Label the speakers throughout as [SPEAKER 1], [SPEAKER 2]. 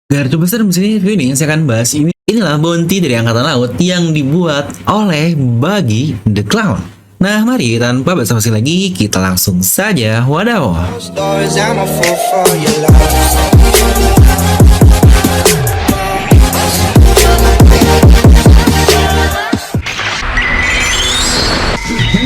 [SPEAKER 1] Gardu besar mesin review ini saya akan bahas inilah bounty dari angkatan laut yang dibuat oleh Buggy the Clown. Nah, mari tanpa basa-basi lagi kita langsung saja wadaw.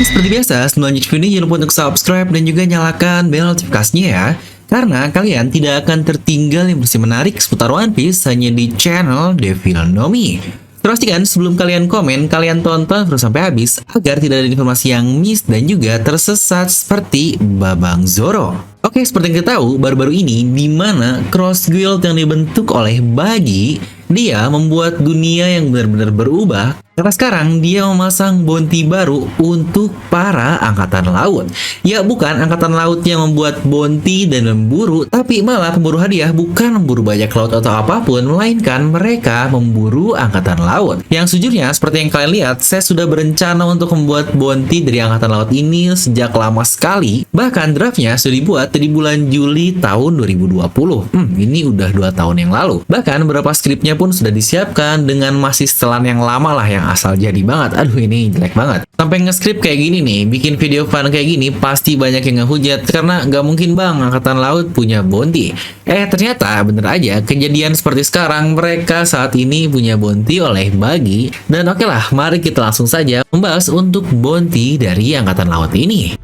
[SPEAKER 1] Seperti biasa, sebelum lanjut video ini jangan lupa untuk subscribe dan juga nyalakan bel notifikasinya ya. Karena kalian tidak akan tertinggal informasi menarik seputar One Piece hanya di channel Devil Nomi. Pastikan sebelum kalian komen, kalian tonton terus sampai habis agar tidak ada informasi yang miss dan juga tersesat seperti Babang Zoro. Oke, seperti yang kita tahu, baru-baru ini di mana Cross Guild yang dibentuk oleh Buggy, dia membuat dunia yang benar-benar berubah. Karena sekarang dia memasang bounty baru untuk para angkatan laut. Ya, bukan angkatan laut yang membuat bounty dan memburu, tapi malah pemburu hadiah bukan memburu bajak laut atau apapun, melainkan mereka memburu angkatan laut. Yang sejujurnya, seperti yang kalian lihat, saya sudah berencana untuk membuat bounty dari angkatan laut ini sejak lama sekali. Bahkan draftnya sudah dibuat di bulan Juli tahun 2020. Ini udah 2 tahun yang lalu. Bahkan beberapa skripnya pun sudah disiapkan dengan masih setelan yang lama lah, yang asal jadi banget. Aduh, ini jelek banget. Sampai nge-script kayak gini nih, bikin video fun kayak gini, pasti banyak yang ngehujat karena nggak mungkin bang angkatan laut punya bounty. Ternyata bener aja, kejadian seperti sekarang mereka saat ini punya bounty oleh Buggy. Dan oke lah, mari kita langsung saja membahas untuk bounty dari angkatan laut ini.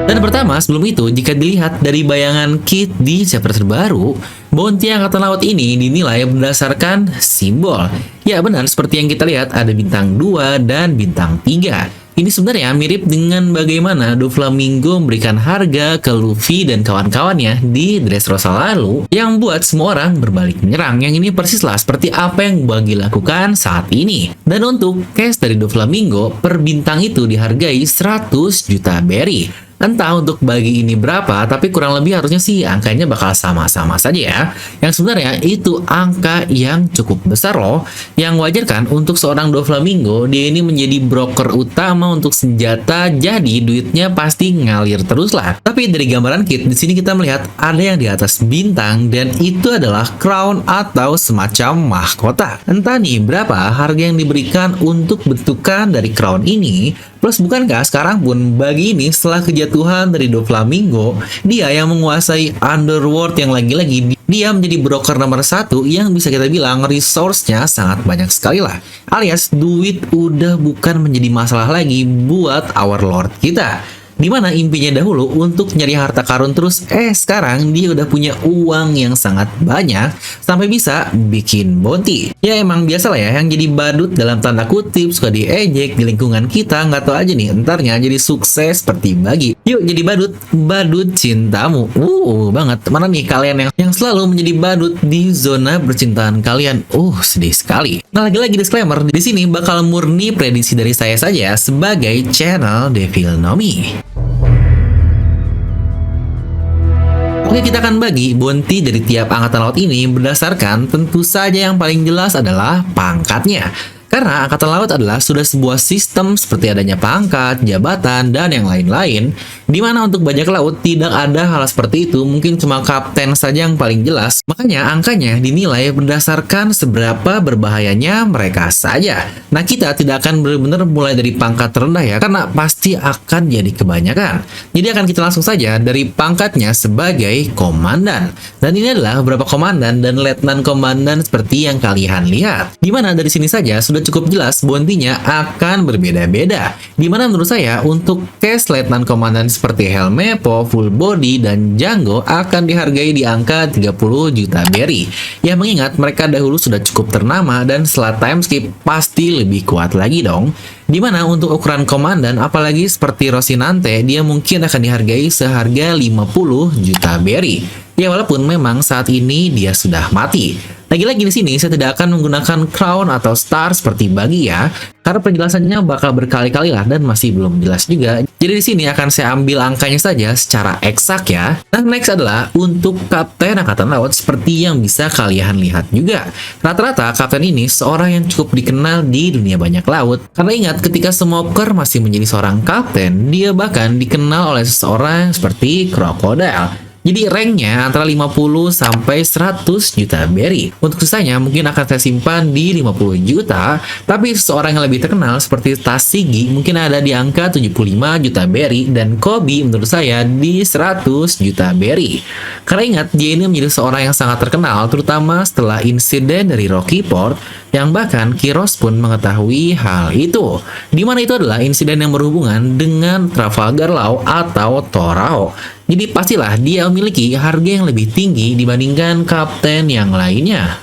[SPEAKER 1] Dan pertama, sebelum itu, jika dilihat dari bayangan Kid di chapter terbaru, bounty angkatan laut ini dinilai berdasarkan simbol. Ya benar, seperti yang kita lihat ada bintang 2 dan bintang 3. Ini sebenarnya mirip dengan bagaimana Doflamingo memberikan harga ke Luffy dan kawan-kawannya di Dressrosa lalu yang buat semua orang berbalik menyerang. Yang ini persislah seperti apa yang Buggy lakukan saat ini. Dan untuk case dari Doflamingo, per bintang itu dihargai 100 juta berry. Entah untuk Buggy ini berapa, tapi kurang lebih harusnya sih angkanya bakal sama-sama saja ya. Yang sebenarnya itu angka yang cukup besar loh. Yang wajar kan untuk seorang Doflamingo, dia ini menjadi broker utama untuk senjata, jadi duitnya pasti ngalir terus lah. Tapi dari gambaran Kit, di sini kita melihat ada yang di atas bintang dan itu adalah crown atau semacam mahkota. Entah nih berapa harga yang diberikan untuk bentukan dari crown ini. Plus bukankah sekarang pun Buggy ini setelah kejatuhan dari Doflamingo, dia yang menguasai Underworld yang lagi-lagi dia menjadi broker nomor 1 yang bisa kita bilang resource-nya sangat banyak sekali lah. Alias duit udah bukan menjadi masalah lagi buat our lord kita. Dimana impinya dahulu untuk nyari harta karun terus, sekarang dia udah punya uang yang sangat banyak sampai bisa bikin bounty. Ya emang biasa lah ya, yang jadi badut dalam tanda kutip suka diejek di lingkungan kita, nggak tahu aja nih entarnya jadi sukses seperti Buggy. Yuk jadi badut, badut cintamu. Banget. Mana nih kalian yang selalu menjadi badut di zona percintaan kalian? Sedih sekali. Nah, lagi-lagi disclaimer, di sini bakal murni prediksi dari saya saja sebagai channel Devil Nomi. Oke, kita akan bagi bounty dari tiap angkatan laut ini berdasarkan tentu saja yang paling jelas adalah pangkatnya. Karena angkatan laut adalah sudah sebuah sistem seperti adanya pangkat, jabatan, dan yang lain-lain, di mana untuk bajak laut tidak ada hal seperti itu, mungkin cuma kapten saja yang paling jelas. Makanya angkanya dinilai berdasarkan seberapa berbahayanya mereka saja. Nah, kita tidak akan benar-benar mulai dari pangkat terendah ya, karena pasti akan jadi kebanyakan. Jadi akan kita langsung saja dari pangkatnya sebagai komandan. Dan ini adalah beberapa komandan dan letnan komandan seperti yang kalian lihat. Di mana dari sini saja sudah cukup jelas bounty-nya akan berbeda-beda. Dimana menurut saya untuk case letnan komandan seperti Helmepo, Full Body, dan Django akan dihargai di angka 30 juta berry. Ya mengingat mereka dahulu sudah cukup ternama dan setelah time skip pasti lebih kuat lagi dong. Dimana untuk ukuran komandan apalagi seperti Rocinante, dia mungkin akan dihargai seharga 50 juta berry. Ya walaupun memang saat ini dia sudah mati. Lagi-lagi di sini saya tidak akan menggunakan crown atau star seperti Buggy ya, karena penjelasannya bakal berkali-kali lah dan masih belum jelas juga. Jadi di sini akan saya ambil angkanya saja secara eksak ya. Nah, next adalah untuk kapten angkatan laut seperti yang bisa kalian lihat juga. Rata-rata kapten ini seorang yang cukup dikenal di dunia bajak laut. Karena ingat ketika Smoker masih menjadi seorang kapten, dia bahkan dikenal oleh seseorang seperti Crocodile. Jadi ranknya antara 50 sampai 100 juta berry. Untuk sisanya mungkin akan saya simpan di 50 juta, tapi seseorang yang lebih terkenal seperti Tasigi mungkin ada di angka 75 juta berry dan Kobe menurut saya di 100 juta berry. Karena ingat, dia ini menjadi seorang yang sangat terkenal terutama setelah insiden dari Rocky Port yang bahkan Kiros pun mengetahui hal itu. Dimana itu adalah insiden yang berhubungan dengan Trafalgar Law atau Torao. Jadi pastilah dia memiliki harga yang lebih tinggi dibandingkan kapten yang lainnya.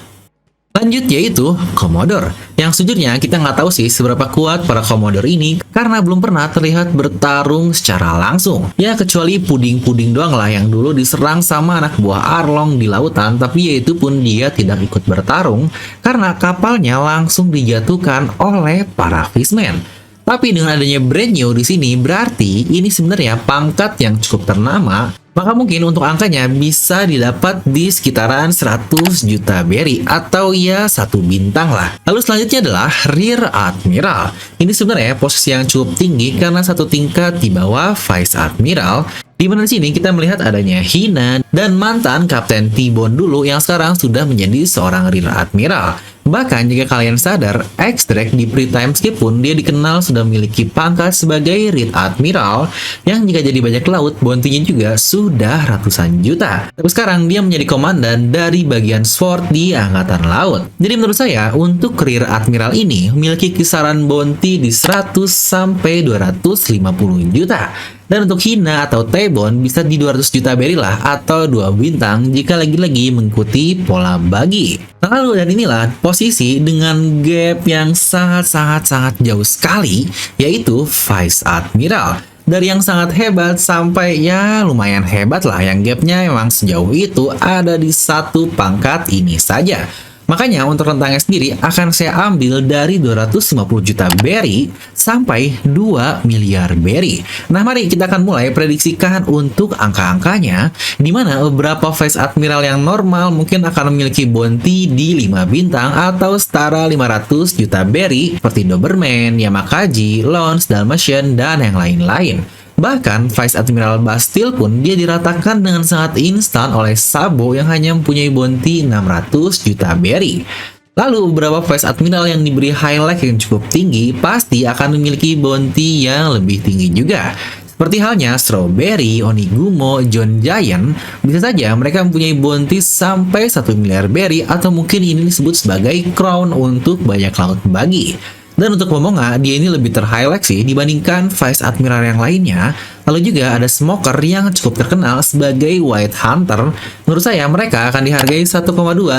[SPEAKER 1] Lanjut yaitu Commodore. Yang sejujurnya kita nggak tahu sih seberapa kuat para Commodore ini karena belum pernah terlihat bertarung secara langsung. Ya kecuali puding-puding doang lah yang dulu diserang sama anak buah Arlong di lautan, tapi yaitu pun dia tidak ikut bertarung karena kapalnya langsung dijatuhkan oleh para fishman. Tapi dengan adanya brand new di sini berarti ini sebenarnya pangkat yang cukup ternama, maka mungkin untuk angkanya bisa didapat di sekitaran 100 juta berry atau ya 1 bintang lah. Lalu selanjutnya adalah Rear Admiral. Ini sebenarnya posisi yang cukup tinggi karena satu tingkat di bawah Vice Admiral. Di mana di sini kita melihat adanya Hina dan mantan Kapten T-Bone dulu yang sekarang sudah menjadi seorang Rear Admiral. Bahkan jika kalian sadar, X-Drake di pre-time skip pun dia dikenal sudah memiliki pangkat sebagai Rear Admiral yang jika jadi bajak laut, bounty-nya juga sudah ratusan juta. Tapi sekarang dia menjadi komandan dari bagian SWORD di Angkatan Laut. Jadi menurut saya, untuk Rear Admiral ini memiliki kisaran bounty di 100 sampai 250 juta. Dan untuk Hina atau T-Bone bisa di 200 juta berry lah atau 2 bintang jika lagi-lagi mengikuti pola bagi. Lalu dan inilah posisi dengan gap yang sangat jauh sekali, yaitu Vice Admiral. Dari yang sangat hebat sampai ya lumayan hebat lah, yang gapnya memang sejauh itu ada di satu pangkat ini saja. Makanya untuk rentangnya sendiri akan saya ambil dari 250 juta berry sampai 2 miliar berry. Nah mari kita akan mulai prediksikan untuk angka-angkanya, di mana beberapa Vice Admiral yang normal mungkin akan memiliki bounty di 5 bintang atau setara 500 juta berry seperti Doberman, Yamakagi, Lons, Dalmatian, dan yang lain-lain. Bahkan Vice Admiral Bastille pun dia diratakan dengan sangat instan oleh Sabo yang hanya mempunyai bounty 600 juta berry. Lalu beberapa Vice Admiral yang diberi highlight yang cukup tinggi pasti akan memiliki bounty yang lebih tinggi juga. Seperti halnya Strawberry, Onigumo, John Giant, bisa saja mereka mempunyai bounty sampai 1 miliar berry atau mungkin ini disebut sebagai crown untuk banyak laut bagi. Dan untuk Momonga, dia ini lebih ter-highlight sih dibandingkan Vice Admiral yang lainnya. Lalu juga ada Smoker yang cukup terkenal sebagai White Hunter. Menurut saya mereka akan dihargai 1,2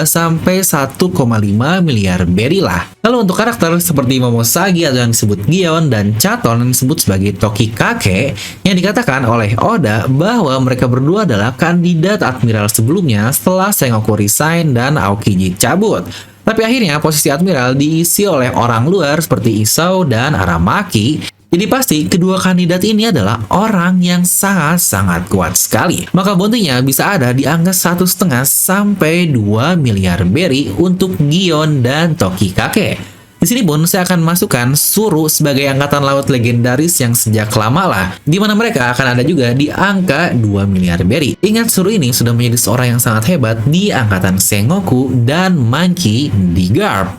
[SPEAKER 1] sampai 1,5 miliar berry lah. Lalu untuk karakter seperti Momosagi atau yang disebut Gion dan Chaton yang disebut sebagai Tokikake, yang dikatakan oleh Oda bahwa mereka berdua adalah kandidat Admiral sebelumnya setelah Sengoku resign dan Aokiji cabut. Tapi akhirnya posisi Admiral diisi oleh orang luar seperti Isao dan Aramaki. Jadi pasti kedua kandidat ini adalah orang yang sangat kuat sekali. Maka bounty-nya bisa ada di angka 1,5 sampai 2 miliar berry untuk Gion dan Tokikake. Di sini pun saya akan masukkan Suru sebagai angkatan laut legendaris yang sejak lama lah, di mana mereka akan ada juga di angka 2 miliar berry. Ingat Suru ini sudah menjadi seorang yang sangat hebat di angkatan Sengoku dan Monkey di Garp.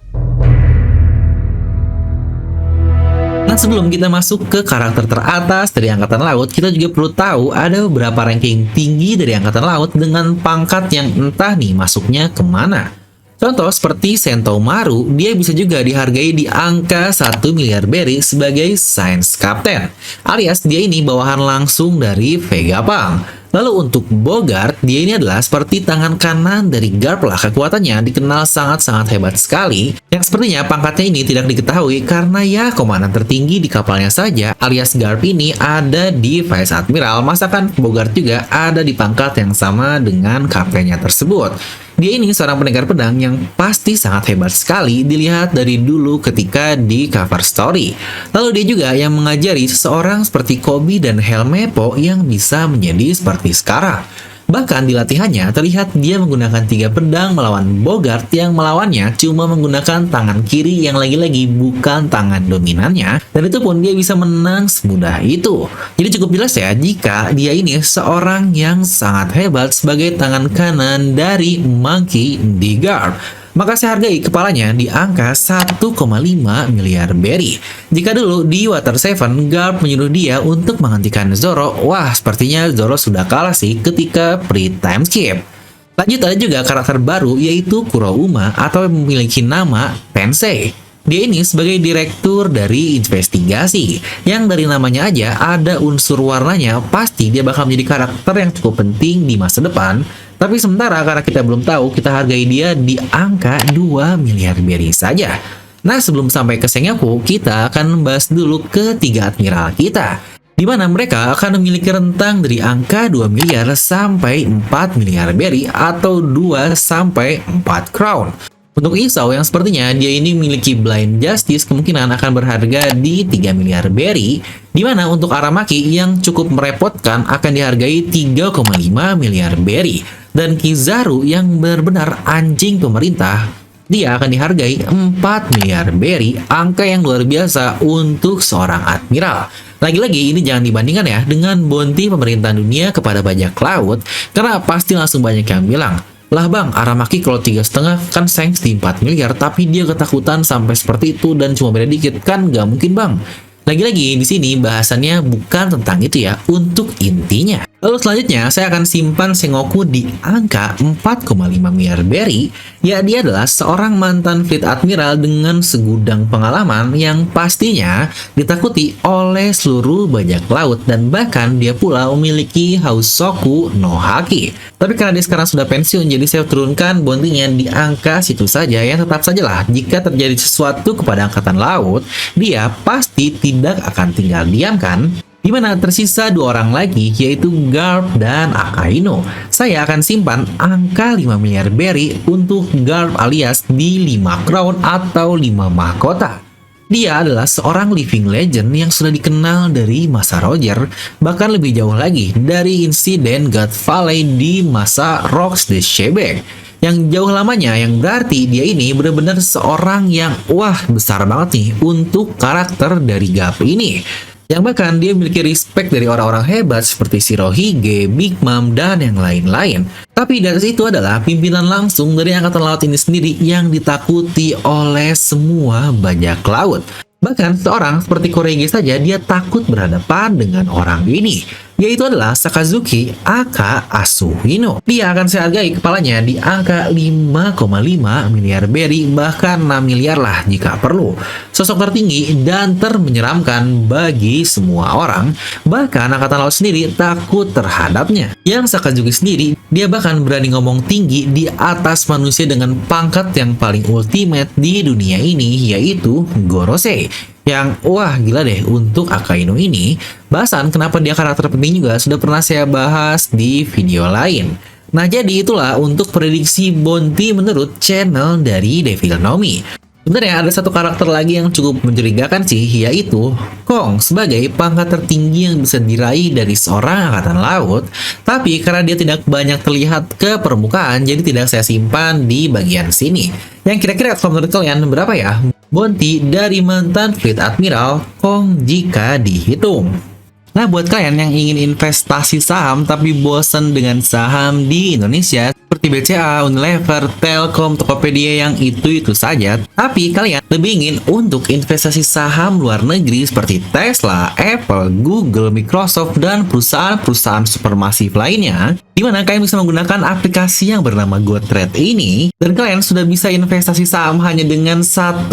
[SPEAKER 1] Nah sebelum kita masuk ke karakter teratas dari Angkatan Laut, kita juga perlu tahu ada beberapa ranking tinggi dari Angkatan Laut dengan pangkat yang entah nih masuknya kemana. Contoh seperti Sentomaru, dia bisa juga dihargai di angka 1 miliar berry sebagai Science Captain, alias dia ini bawahan langsung dari Vegapunk. Lalu untuk Bogart, dia ini adalah seperti tangan kanan dari Garp lah, kekuatannya dikenal sangat hebat sekali, yang sepertinya pangkatnya ini tidak diketahui karena ya komandan tertinggi di kapalnya saja, alias Garp ini ada di Vice Admiral, masakan Bogart juga ada di pangkat yang sama dengan kaptennya tersebut. Dia ini seorang pendekar pedang yang pasti sangat hebat sekali dilihat dari dulu ketika di cover story. Lalu dia juga yang mengajari seseorang seperti Kobe dan Helmepo yang bisa menjadi seperti sekarang. Bahkan di latihannya terlihat dia menggunakan 3 pedang melawan Bogart yang melawannya cuma menggunakan tangan kiri yang lagi-lagi bukan tangan dominannya, dan itu pun dia bisa menang semudah itu. Jadi cukup jelas ya jika dia ini seorang yang sangat hebat sebagai tangan kanan dari Monkey D. Garp. Maka saya hargai kepalanya di angka 1,5 miliar berry. Jika dulu di Water 7, Garp menyuruh dia untuk menghentikan Zoro, wah sepertinya Zoro sudah kalah sih ketika pre-time skip. Lanjut ada juga karakter baru yaitu Kurouma atau yang memiliki nama Tensei. Dia ini sebagai direktur dari investigasi, yang dari namanya aja ada unsur warnanya, pasti dia bakal menjadi karakter yang cukup penting di masa depan. Tapi sementara karena kita belum tahu, kita hargai dia di angka 2 miliar berry saja. Nah sebelum sampai ke Sengoku, kita akan membahas dulu ketiga admiral kita, di mana mereka akan memiliki rentang dari angka 2 miliar sampai 4 miliar berry atau 2 sampai 4 crown. Untuk Isao yang sepertinya dia ini memiliki Blind Justice kemungkinan akan berharga di 3 miliar berry, di mana untuk Aramaki yang cukup merepotkan akan dihargai 3,5 miliar berry, dan Kizaru yang benar-benar anjing pemerintah dia akan dihargai 4 miliar berry, angka yang luar biasa untuk seorang admiral. Lagi-lagi ini jangan dibandingkan ya dengan bounty pemerintahan dunia kepada bajak laut, karena pasti langsung banyak yang bilang, lah bang, Aramaki kalau 3,5 kan sayang di 4 miliar, tapi dia ketakutan sampai seperti itu dan cuma beda dikit, kan nggak mungkin bang. Lagi-lagi di sini bahasannya bukan tentang itu ya, untuk intinya. Lalu selanjutnya saya akan simpan Sengoku di angka 4,5 miliar berry. Ya dia adalah seorang mantan fleet admiral dengan segudang pengalaman yang pastinya ditakuti oleh seluruh bajak laut, dan bahkan dia pula memiliki Housoku no Haki. Tapi karena dia sekarang sudah pensiun, jadi saya turunkan bounty-nya di angka situ saja, yang tetap sajalah jika terjadi sesuatu kepada angkatan laut, dia pasti tidak akan tinggal diam kan? Dimana tersisa 2 orang lagi yaitu Garp dan Akainu. Saya akan simpan angka 5 miliar berry untuk Garp alias di 5 crown atau 5 mahkota. Dia adalah seorang living legend yang sudah dikenal dari masa Roger, bahkan lebih jauh lagi dari insiden God Valley di masa Rocks the Shebek. Yang jauh lamanya, yang berarti dia ini benar-benar seorang yang wah besar banget nih untuk karakter dari Garp ini. Yang bahkan dia memiliki respect dari orang-orang hebat seperti Shirohige, Big Mom, dan yang lain-lain. Tapi dari situ adalah pimpinan langsung dari angkatan laut ini sendiri yang ditakuti oleh semua bajak laut. Bahkan seorang seperti Kurohige saja dia takut berhadapan dengan orang ini, yaitu adalah Sakazuki aka Asuhino. Dia akan saya hargai kepalanya di angka 5,5 miliar berry, bahkan 6 miliar lah jika perlu. Sosok tertinggi dan termenyeramkan bagi semua orang, bahkan angkatan laut sendiri takut terhadapnya. Yang Sakazuki sendiri, dia bahkan berani ngomong tinggi di atas manusia dengan pangkat yang paling ultimate di dunia ini, yaitu Gorosei. Yang wah gila deh untuk Akainu ini. Bahasan kenapa dia karakter penting juga sudah pernah saya bahas di video lain. Nah jadi itulah untuk prediksi bounty menurut channel dari Devil Nomi. Sebenarnya ada satu karakter lagi yang cukup mencurigakan sih, yaitu Kong sebagai pangkat tertinggi yang bisa diraih dari seorang angkatan laut. Tapi karena dia tidak banyak terlihat ke permukaan, jadi tidak saya simpan di bagian sini. Yang kira-kira kalau menurut kalian berapa ya bounty dari mantan fleet admiral Kong jika dihitung? Nah buat kalian yang ingin investasi saham tapi bosan dengan saham di Indonesia seperti BCA, Unilever, Telkom, Tokopedia yang itu-itu saja, tapi kalian lebih ingin untuk investasi saham luar negeri seperti Tesla, Apple, Google, Microsoft, dan perusahaan-perusahaan supermasif lainnya, di mana kalian bisa menggunakan aplikasi yang bernama GoTrade ini, dan kalian sudah bisa investasi saham hanya dengan $1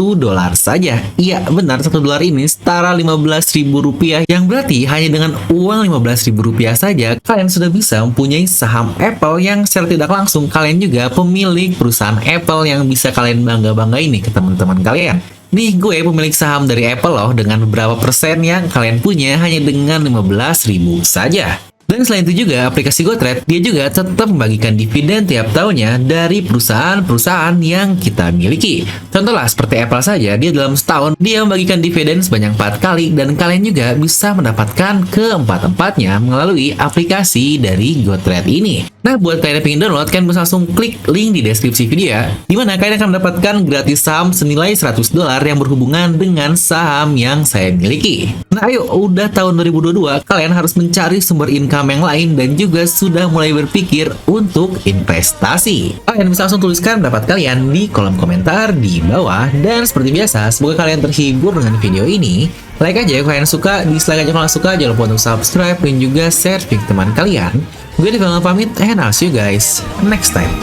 [SPEAKER 1] saja. Iya benar, $1 ini setara Rp15.000, yang berarti hanya dengan uang Rp15.000 saja, kalian sudah bisa mempunyai saham Apple yang secara tidak langsung kalian juga pemilik perusahaan Apple yang bisa kalian bangga-banggain nih ke teman-teman kalian. Nih gue pemilik saham dari Apple loh, dengan beberapa persen yang kalian punya hanya dengan 15.000 saja. Dan selain itu juga, aplikasi GoTrade, dia juga tetap membagikan dividen tiap tahunnya dari perusahaan-perusahaan yang kita miliki. Contohlah seperti Apple saja, dia dalam setahun, dia membagikan dividen sebanyak 4 kali, dan kalian juga bisa mendapatkan keempat-empatnya melalui aplikasi dari GoTrade ini. Nah, buat kalian yang pengen download, kalian bisa langsung klik link di deskripsi video ya, di mana kalian akan mendapatkan gratis saham senilai $100 yang berhubungan dengan saham yang saya miliki. Nah, ayo, udah tahun 2022, kalian harus mencari sumber income yang lain dan juga sudah mulai berpikir untuk investasi. Kalian bisa langsung tuliskan pendapat kalian di kolom komentar di bawah. Dan seperti biasa, semoga kalian terhibur dengan video ini. Like aja kalau kalian suka, dislike aja kalau suka, jangan lupa untuk subscribe dan juga share ke teman kalian. Gue Devan pamit, and I'll see you guys next time.